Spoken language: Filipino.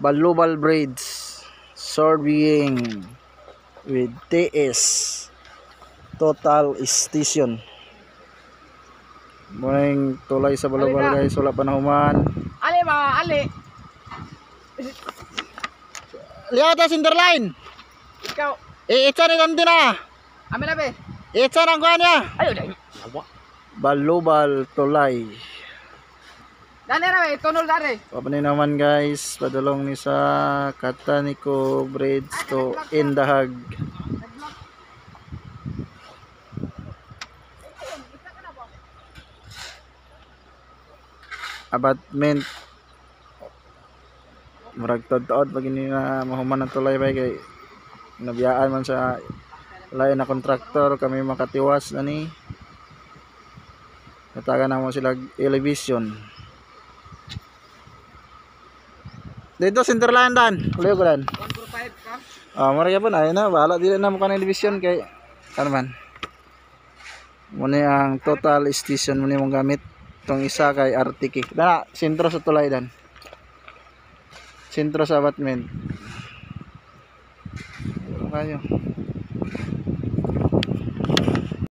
Balubal Bridge surveying with TS Total Station. Morning tulay sa balubal guys, wala pa nahuman. Ali mga ali. Lihat ta Cinderline. Ikaw. Itsa ni kanti na. Amin na be. Itsa nang kuha niya. Ayo dai. Balubal tulay. Dani na be, tunol dari. Papanin naman guys, padulong ni sa Kataniko Bridge to Indahag. Abatment murag tod-tod pag hindi na mahuman ng tulay ba kay nabiyaan man sa lain na kontraktor kami makatiwas na ni nataga na mo sila elevation dito Cinderline dan uliw ko dan 145 ka. maraya po na ayun na bahala dili na mo ka ng elevation kay ano man muna ang total station muna mong gamit itong isa kay RTK dana sentro sa tulay dan sentro sa abatment kayo